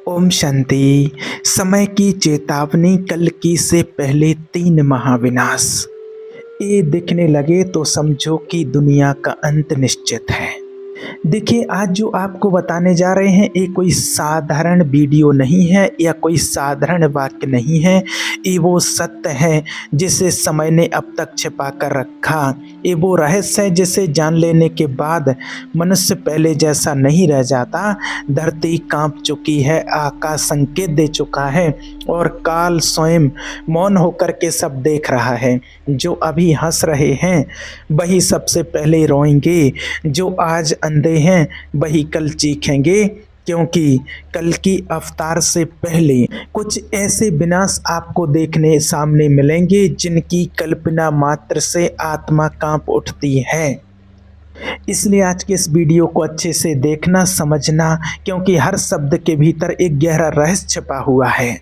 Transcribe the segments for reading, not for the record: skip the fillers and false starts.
ओम शांति। समय की चेतावनी, कल की से पहले 3 महाविनाश। ये दिखने लगे तो समझो कि दुनिया का अंत निश्चित है। देखिए, आज जो आपको बताने जा रहे हैं ये कोई साधारण वीडियो नहीं है या कोई साधारण वाक्य नहीं है। ये वो सत्य है जिसे समय ने अब तक छिपा कर रखा। ये वो रहस्य है जिसे जान लेने के बाद मनुष्य पहले जैसा नहीं रह जाता। धरती कांप चुकी है, आकाश संकेत दे चुका है और काल स्वयं मौन होकर के सब देख रहा है। जो अभी हंस रहे हैं वही सबसे पहले रोएंगे, जो आज अंधे हैं वही कल चीखेंगे, क्योंकि कल की अवतार से पहले कुछ ऐसे विनाश आपको देखने सामने मिलेंगे जिनकी कल्पना मात्र से आत्मा कांप उठती है। इसलिए आज के इस वीडियो को अच्छे से देखना, समझना, क्योंकि हर शब्द के भीतर एक गहरा रहस्य छिपा हुआ है।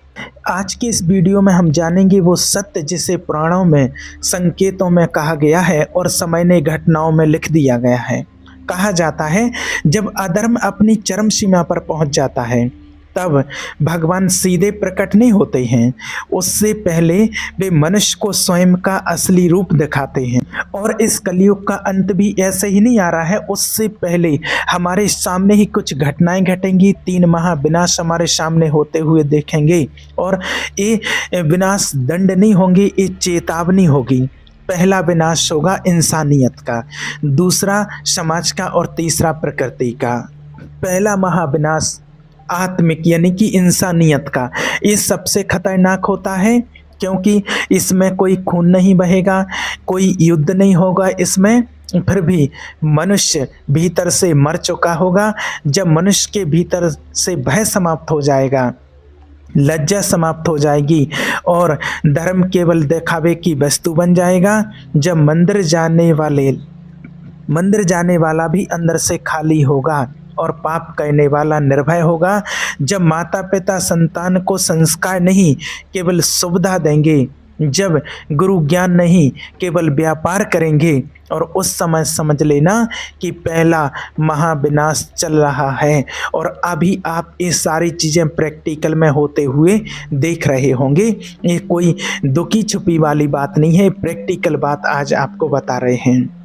आज के इस वीडियो में हम जानेंगे वो सत्य जिसे पुराणों में, संकेतों में कहा गया है और समय ने घटनाओं में लिख दिया गया है। कहा जाता है जब अधर्म अपनी चरम सीमा पर पहुंच जाता है तब भगवान सीधे प्रकट नहीं होते हैं, उससे पहले वे मनुष्य को स्वयं का असली रूप दिखाते हैं। और इस कलयुग का अंत भी ऐसे ही नहीं आ रहा है, उससे पहले हमारे सामने ही कुछ घटनाएं घटेंगी। 3 महाविनाश हमारे सामने होते हुए देखेंगे और ये विनाश दंड नहीं होंगे, ये चेतावनी होगी। पहला विनाश होगा इंसानियत का, दूसरा समाज का और तीसरा प्रकृति का। पहला महाविनाश आत्मिक यानी कि इंसानियत का, ये सबसे खतरनाक होता है क्योंकि इसमें कोई खून नहीं बहेगा, कोई युद्ध नहीं होगा इसमें, फिर भी मनुष्य भीतर से मर चुका होगा। जब मनुष्य के भीतर से भय समाप्त हो जाएगा, लज्जा समाप्त हो जाएगी और धर्म केवल दिखावे की वस्तु बन जाएगा। जब मंदिर जाने वाला भी अंदर से खाली होगा और पाप करने वाला निर्भय होगा। जब माता पिता संतान को संस्कार नहीं केवल सुविधा देंगे, जब गुरु ज्ञान नहीं केवल व्यापार करेंगे, और उस समय समझ लेना कि पहला महाविनाश चल रहा है। और अभी आप ये सारी चीज़ें प्रैक्टिकल में होते हुए देख रहे होंगे। ये कोई दुखी छुपी वाली बात नहीं है, प्रैक्टिकल बात आज आपको बता रहे हैं।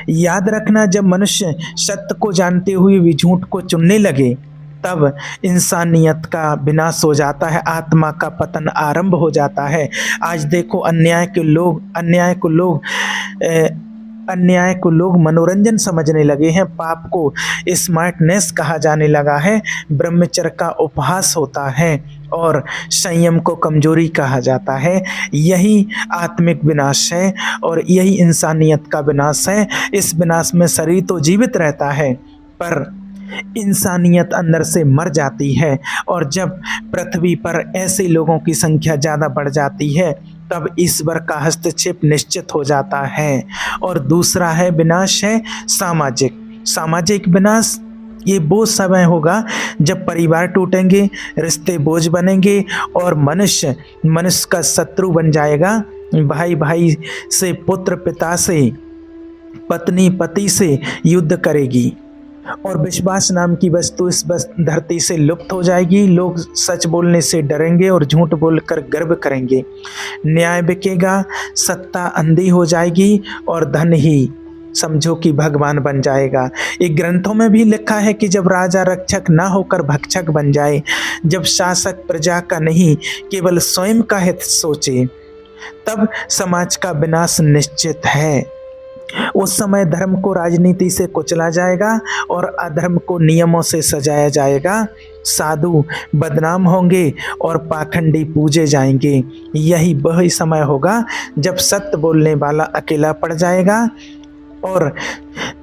याद रखना, जब मनुष्य सत्य को जानते हुए भी झूठ को चुनने लगे तब इंसानियत का विनाश हो जाता है, आत्मा का पतन आरंभ हो जाता है। आज देखो अन्याय को लोग मनोरंजन समझने लगे हैं, पाप को स्मार्टनेस कहा जाने लगा है, ब्रह्मचर्य का उपहास होता है और संयम को कमजोरी कहा जाता है। यही आत्मिक विनाश है और यही इंसानियत का विनाश है। इस विनाश में शरीर तो जीवित रहता है पर इंसानियत अंदर से मर जाती है। और जब पृथ्वी पर ऐसे लोगों की संख्या ज़्यादा बढ़ जाती है तब ईश्वर का हस्तक्षेप निश्चित हो जाता है। और दूसरा है विनाश है सामाजिक विनाश। ये वो समय होगा जब परिवार टूटेंगे, रिश्ते बोझ बनेंगे और मनुष्य का शत्रु बन जाएगा। भाई भाई से, पुत्र पिता से, पत्नी पति से युद्ध करेगी और विश्वास नाम की वस्तु इस धरती से लुप्त हो जाएगी। लोग सच बोलने से डरेंगे और झूठ बोलकर गर्व करेंगे। न्याय बिकेगा, सत्ता अंधी हो जाएगी और धन ही समझो कि भगवान बन जाएगा। एक ग्रंथों में भी लिखा है कि जब राजा रक्षक ना होकर भक्षक बन जाए, जब शासक प्रजा का नहीं केवल स्वयं का हित सोचे, तब समाज का विनाश निश्चित है। उस समय धर्म को राजनीति से कुचला जाएगा और अधर्म को नियमों से सजाया जाएगा। साधु बदनाम होंगे और पाखंडी पूजे जाएंगे। यही वही समय होगा जब सत्य बोलने वाला अकेला पड़ जाएगा। और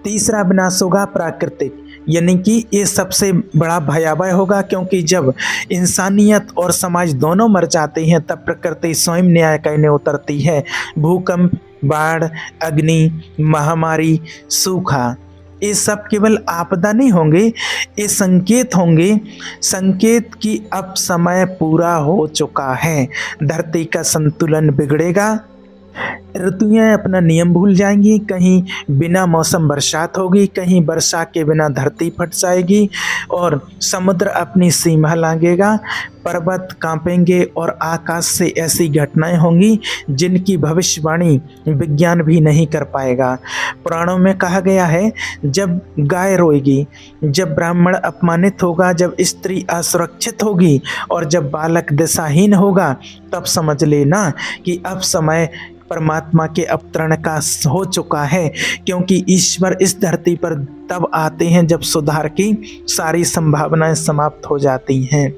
तीसरा विनाश होगा प्राकृतिक, यानी कि ये सबसे बड़ा भयावह होगा, क्योंकि जब इंसानियत और समाज दोनों मर जाते हैं तब प्रकृति स्वयं न्याय करने उतरती है। भूकंप, बाढ़, अग्नि, महामारी, सूखा, ये सब केवल आपदा नहीं होंगे, ये संकेत होंगे, संकेत कि अब समय पूरा हो चुका है। धरती का संतुलन बिगड़ेगा, ऋतुएं अपना नियम भूल जाएंगी, कहीं बिना मौसम बरसात होगी, कहीं वर्षा के बिना धरती फट जाएगी और समुद्र अपनी सीमा लांघेगा, पर्वत कांपेंगे और आकाश से ऐसी घटनाएं होंगी जिनकी भविष्यवाणी विज्ञान भी नहीं कर पाएगा। पुराणों में कहा गया है, जब गाय रोएगी, जब ब्राह्मण अपमानित होगा, जब स्त्री असुरक्षित होगी और जब बालक दिशाहीन होगा, तब समझ लेना कि अब समय परमात्मा के अवतरण का हो चुका है, क्योंकि ईश्वर इस धरती पर तब आते हैं जब सुधार की सारी संभावनाएं समाप्त हो जाती हैं।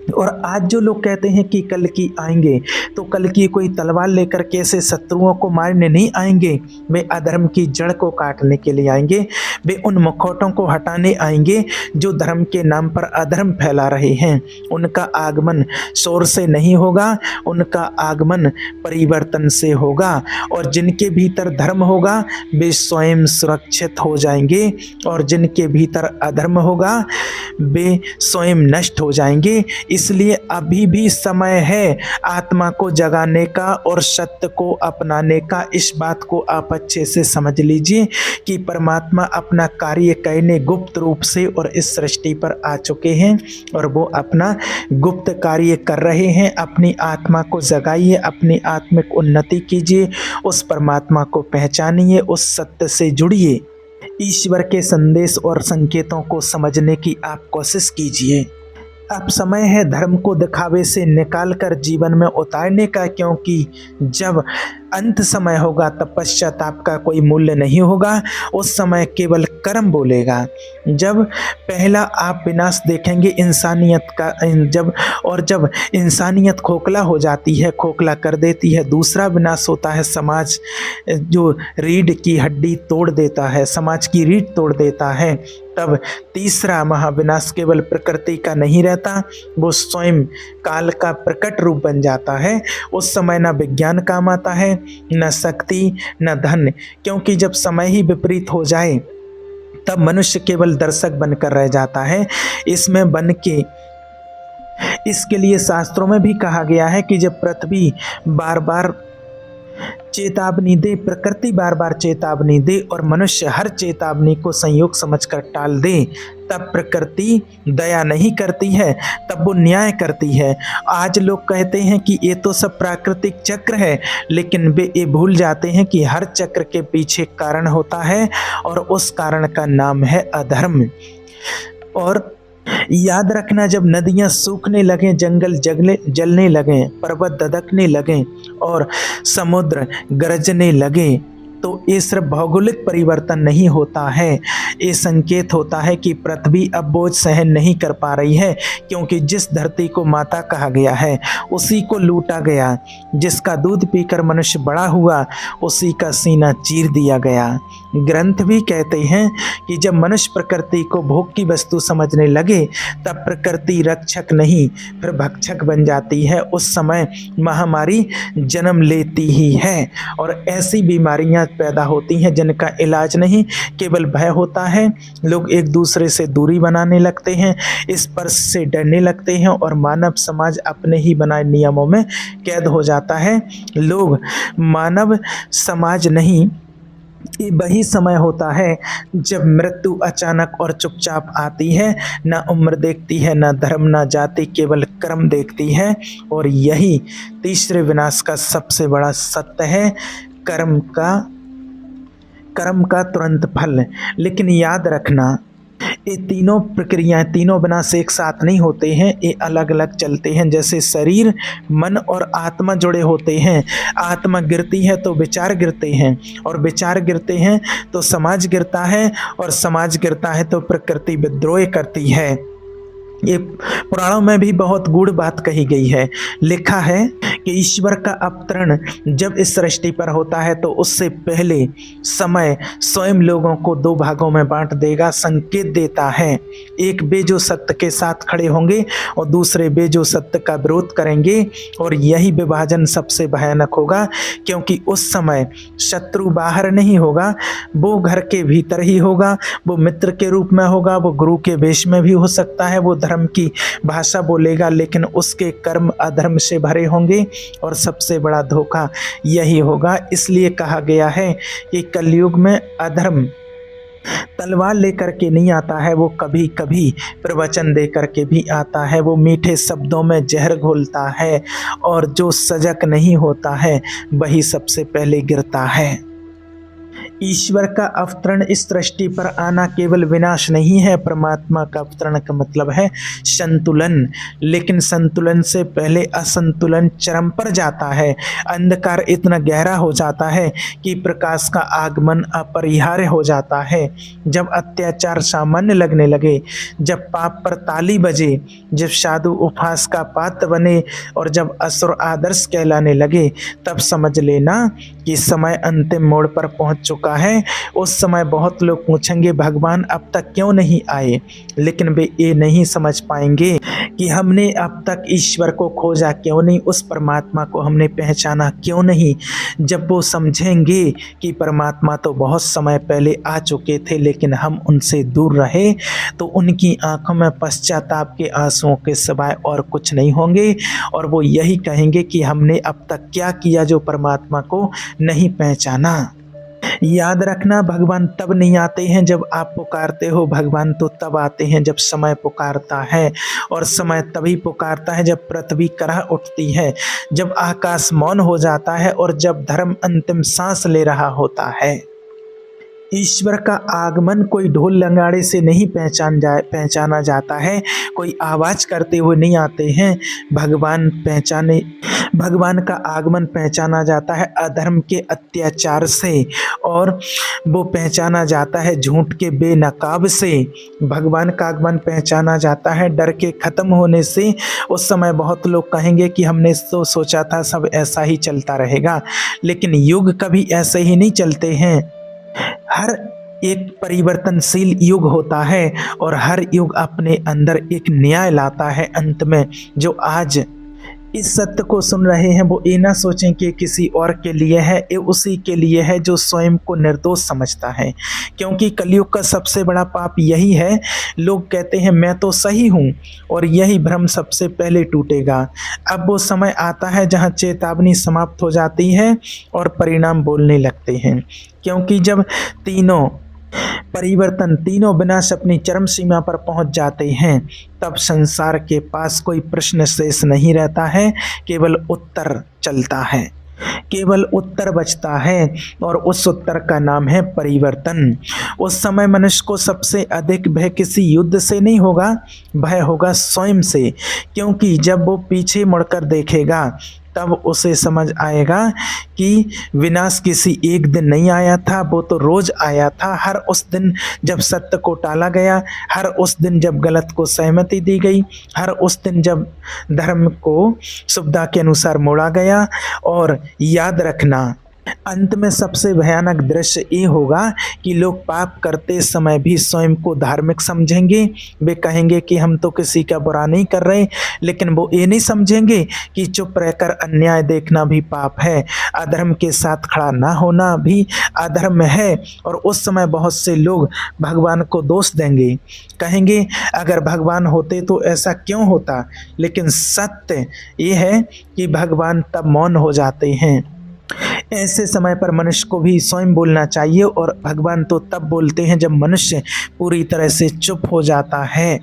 और आज जो लोग कहते हैं कि कल की आएंगे, तो कल की कोई तलवार लेकर कैसे शत्रुओं को मारने नहीं आएंगे, वे अधर्म की जड़ को काटने के लिए आएंगे। वे उन मुखौटों को हटाने आएंगे जो धर्म के नाम पर अधर्म फैला रहे हैं। उनका आगमन शोर से नहीं होगा, उनका आगमन परिवर्तन से होगा। और जिनके भीतर धर्म होगा वे स्वयं सुरक्षित हो जाएंगे, और जिनके भीतर अधर्म होगा वे स्वयं नष्ट हो जाएंगे। इसलिए अभी भी समय है आत्मा को जगाने का और सत्य को अपनाने का। इस बात को आप अच्छे से समझ लीजिए कि परमात्मा अपना कार्य करने गुप्त रूप से और इस सृष्टि पर आ चुके हैं और वो अपना गुप्त कार्य कर रहे हैं। अपनी आत्मा को जगाइए, अपनी आत्मिक उन्नति कीजिए, उस परमात्मा को पहचानिए, उस सत्य से जुड़िए। ईश्वर के संदेश और संकेतों को समझने की आप कोशिश कीजिए। अब समय है धर्म को दिखावे से निकालकर जीवन में उतारने का, क्योंकि जब अंत समय होगा तब पश्चाताप का कोई मूल्य नहीं होगा। उस समय केवल कर्म बोलेगा। जब पहला आप विनाश देखेंगे इंसानियत का, जब इंसानियत खोखला हो जाती है, खोखला कर देती है, दूसरा विनाश होता है समाज, जो रीढ़ की हड्डी तोड़ देता है, समाज की रीढ़ तोड़ देता है। तब तीसरा महाविनाश केवल प्रकृति का नहीं रहता, वो स्वयं काल का प्रकट रूप बन जाता है। उस समय न विज्ञान काम आता है, न शक्ति, न धन, क्योंकि जब समय ही विपरीत हो जाए तब मनुष्य केवल दर्शक बनकर रह जाता है। इसमें बन के इसके लिए शास्त्रों में भी कहा गया है कि जब पृथ्वी बार बार चेतावनी दे, प्रकृति बार बार चेतावनी दे और मनुष्य हर चेतावनी को संयोग समझकर टाल दे, तब प्रकृति दया नहीं करती है, तब वो न्याय करती है। आज लोग कहते हैं कि ये तो सब प्राकृतिक चक्र है, लेकिन वे ये भूल जाते हैं कि हर चक्र के पीछे कारण होता है और उस कारण का नाम है अधर्म। और याद रखना, जब नदियां सूखने लगें, जंगल जलने लगें, पर्वत ददकने लगें और समुद्र गरजने लगे, तो ये सिर्फ भौगोलिक परिवर्तन नहीं होता है, ये संकेत होता है कि पृथ्वी अब बोझ सहन नहीं कर पा रही है, क्योंकि जिस धरती को माता कहा गया है उसी को लूटा गया। जिसका दूध पीकर मनुष्य बड़ा हुआ उसी का सीना चीर दिया गया। ग्रंथ भी कहते हैं कि जब मनुष्य प्रकृति को भोग की वस्तु समझने लगे तब प्रकृति रक्षक नहीं फिर भक्षक बन जाती है। उस समय महामारी जन्म लेती ही है और ऐसी बीमारियां पैदा होती हैं जिनका इलाज नहीं, केवल भय होता है। लोग एक दूसरे से दूरी बनाने लगते हैं, स्पर्श से डरने लगते हैं और मानव समाज अपने ही बनाए नियमों में कैद हो जाता है। लोग मानव समाज नहीं, ये वही समय होता है जब मृत्यु अचानक और चुपचाप आती है। ना उम्र देखती है, ना धर्म, ना जाति, केवल कर्म देखती है। और यही तीसरे विनाश का सबसे बड़ा सत्य है, कर्म का तुरंत फल। लेकिन याद रखना, ये तीनों प्रक्रियाएं, तीनों विनाश एक साथ नहीं होते हैं, ये अलग अलग चलते हैं। जैसे शरीर, मन और आत्मा जुड़े होते हैं। आत्मा गिरती है तो विचार गिरते हैं, और विचार गिरते हैं तो समाज गिरता है, और समाज गिरता है तो प्रकृति विद्रोह करती है। ये पुराणों में भी बहुत गूढ़ बात कही गई है। लिखा है कि ईश्वर का अवतरण जब इस सृष्टि पर होता है तो उससे पहले समय स्वयं लोगों को दो भागों में बांट देगा। संकेत देता है, एक वे जो सत्य के साथ खड़े होंगे और दूसरे वे जो सत्य का विरोध करेंगे। और यही विभाजन सबसे भयानक होगा, क्योंकि उस समय शत्रु बाहर नहीं होगा, वो घर के भीतर ही होगा। वो मित्र के रूप में होगा, वो गुरु के वेश में भी हो सकता है, वो धर्म की भाषा बोलेगा, लेकिन उसके कर्म अधर्म से भरे होंगे। और सबसे बड़ा धोखा यही होगा। इसलिए कहा गया है कि कलयुग में अधर्म तलवार लेकर के नहीं आता है, वो कभी कभी प्रवचन दे करके भी आता है। वो मीठे शब्दों में जहर घोलता है और जो सजग नहीं होता है वही सबसे पहले गिरता है। ईश्वर का अवतरण इस सृष्टि पर आना केवल विनाश नहीं है। परमात्मा का अवतरण का मतलब है संतुलन, लेकिन संतुलन से पहले असंतुलन चरम पर जाता है। अंधकार इतना गहरा हो जाता है कि प्रकाश का आगमन अपरिहार्य हो जाता है। जब अत्याचार सामान्य लगने लगे, जब पाप पर ताली बजे, जब साधु उपहास का पात्र बने और जब असुर आदर्श कहलाने लगे, तब समझ लेना कि समय अंतिम मोड़ पर पहुंच चुका है। उस समय बहुत लोग पूछेंगे भगवान अब तक क्यों नहीं आए, लेकिन वे ये नहीं समझ पाएंगे कि हमने अब तक ईश्वर को खोजा क्यों नहीं, उस परमात्मा को हमने पहचाना क्यों नहीं। जब वो समझेंगे कि परमात्मा तो बहुत समय पहले आ चुके थे लेकिन हम उनसे दूर रहे, तो उनकी आंखों में पश्चाताप के आंसुओं के सिवाय और कुछ नहीं होंगे और वो यही कहेंगे कि हमने अब तक क्या किया जो परमात्मा को नहीं पहचाना। याद रखना, भगवान तब नहीं आते हैं जब आप पुकारते हो, भगवान तो तब आते हैं जब समय पुकारता है, और समय तभी पुकारता है जब पृथ्वी करह उठती है, जब आकाश मौन हो जाता है और जब धर्म अंतिम सांस ले रहा होता है। ईश्वर का आगमन कोई ढोल नगाड़े से नहीं पहचाना जाता है, कोई आवाज करते हुए नहीं आते हैं। भगवान का आगमन पहचाना जाता है अधर्म के अत्याचार से, और वो पहचाना जाता है झूठ के बेनकाब से। भगवान का आगमन पहचाना जाता है डर के खत्म होने से। उस समय बहुत लोग कहेंगे कि हमने तो सोचा था सब ऐसा ही चलता रहेगा, लेकिन युग कभी ऐसे ही नहीं चलते हैं। हर एक परिवर्तनशील युग होता है और हर युग अपने अंदर एक न्याय लाता है अंत में। जो आज इस सत्य को सुन रहे हैं वो ये ना सोचें कि किसी और के लिए है, ये उसी के लिए है जो स्वयं को निर्दोष समझता है। क्योंकि कलयुग का सबसे बड़ा पाप यही है, लोग कहते हैं मैं तो सही हूँ, और यही भ्रम सबसे पहले टूटेगा। अब वो समय आता है जहाँ चेतावनी समाप्त हो जाती है और परिणाम बोलने लगते हैं। क्योंकि जब तीनों विनाश अपनी चरम सीमा पर पहुंच जाते हैं, तब संसार के पास कोई प्रश्न शेष नहीं रहता है, केवल उत्तर चलता है, केवल उत्तर बचता है, और उस उत्तर का नाम है परिवर्तन। उस समय मनुष्य को सबसे अधिक भय किसी युद्ध से नहीं होगा, भय होगा स्वयं से। क्योंकि जब वो पीछे मुड़कर देखेगा तब उसे समझ आएगा कि विनाश किसी एक दिन नहीं आया था, वो तो रोज आया था। हर उस दिन जब सत्य को टाला गया, हर उस दिन जब गलत को सहमति दी गई, हर उस दिन जब धर्म को सुविधा के अनुसार मोड़ा गया। और याद रखना, अंत में सबसे भयानक दृश्य ये होगा कि लोग पाप करते समय भी स्वयं को धार्मिक समझेंगे। वे कहेंगे कि हम तो किसी का बुरा नहीं कर रहे, लेकिन वो ये नहीं समझेंगे कि चुप रहकर अन्याय देखना भी पाप है, अधर्म के साथ खड़ा ना होना भी अधर्म है। और उस समय बहुत से लोग भगवान को दोष देंगे, कहेंगे अगर भगवान होते तो ऐसा क्यों होता। लेकिन सत्य ये है कि भगवान तब मौन हो जाते हैं। ऐसे समय पर मनुष्य को भी स्वयं बोलना चाहिए, और भगवान तो तब बोलते हैं जब मनुष्य पूरी तरह से चुप हो जाता है।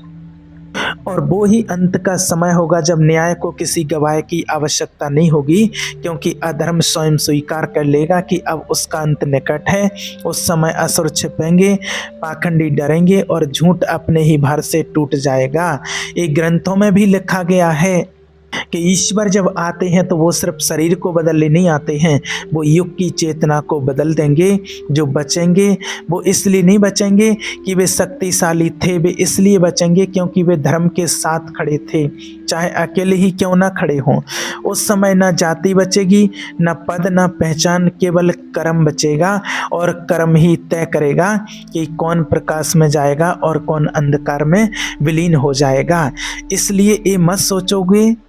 और वो ही अंत का समय होगा जब न्याय को किसी गवाह की आवश्यकता नहीं होगी, क्योंकि अधर्म स्वयं स्वीकार कर लेगा कि अब उसका अंत निकट है। उस समय असुर छिपेंगे, पाखंडी डरेंगे और झूठ अपने ही भार से टूट जाएगा। ये ग्रंथों में भी लिखा गया है कि ईश्वर जब आते हैं तो वो सिर्फ शरीर को बदलने नहीं आते हैं, वो युग की चेतना को बदल देंगे। जो बचेंगे वो इसलिए नहीं बचेंगे कि वे शक्तिशाली थे, वे इसलिए बचेंगे क्योंकि वे धर्म के साथ खड़े थे, चाहे अकेले ही क्यों ना खड़े हों। उस समय ना जाति बचेगी, ना पद, ना पहचान, केवल कर्म बचेगा, और कर्म ही तय करेगा कि कौन प्रकाश में जाएगा और कौन अंधकार में विलीन हो जाएगा। इसलिए ये मत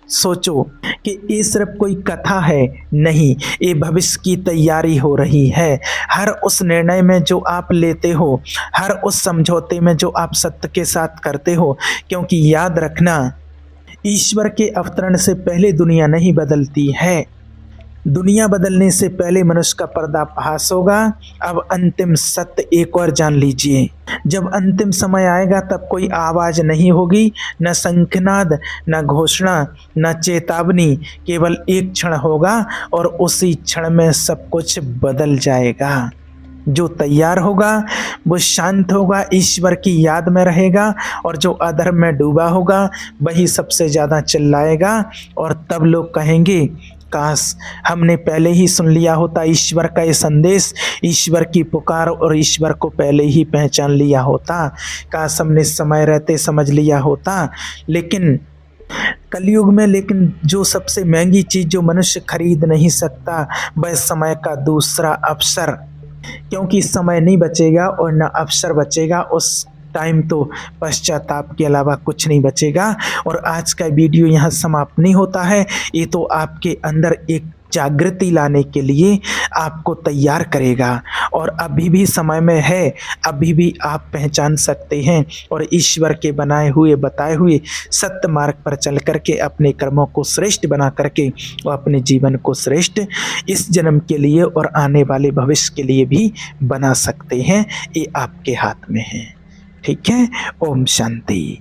सोचो कि ये सिर्फ कोई कथा है, नहीं, ये भविष्य की तैयारी हो रही है। हर उस निर्णय में जो आप लेते हो, हर उस समझौते में जो आप सत्य के साथ करते हो, क्योंकि याद रखना ईश्वर के अवतरण से पहले दुनिया नहीं बदलती है। दुनिया बदलने से पहले मनुष्य का पर्दाफाश होगा। अब अंतिम सत्य एक और जान लीजिए, जब अंतिम समय आएगा तब कोई आवाज नहीं होगी, न शंखनाद, न घोषणा, न चेतावनी, केवल एक क्षण होगा और उसी क्षण में सब कुछ बदल जाएगा। जो तैयार होगा वो शांत होगा, ईश्वर की याद में रहेगा, और जो अधर्म में डूबा होगा वही सबसे ज़्यादा चिल्लाएगा। और तब लोग कहेंगे, काश हमने पहले ही सुन लिया होता ईश्वर का ये संदेश, ईश्वर की पुकार, और ईश्वर को पहले ही पहचान लिया होता। काश हमने समय रहते समझ लिया होता। लेकिन कलयुग में जो सबसे महंगी चीज़ जो मनुष्य खरीद नहीं सकता वह समय का दूसरा अवसर, क्योंकि समय नहीं बचेगा और न अवसर बचेगा। उस टाइम तो पश्चाताप के अलावा कुछ नहीं बचेगा। और आज का वीडियो यहाँ समाप्त नहीं होता है, ये तो आपके अंदर एक जागृति लाने के लिए आपको तैयार करेगा। और अभी भी समय में है, अभी भी आप पहचान सकते हैं और ईश्वर के बनाए हुए बताए हुए सत्य मार्ग पर चल करके अपने कर्मों को श्रेष्ठ बना करके और अपने जीवन को श्रेष्ठ इस जन्म के लिए और आने वाले भविष्य के लिए भी बना सकते हैं। ये आपके हाथ में है। ठीक है। ओम शांति।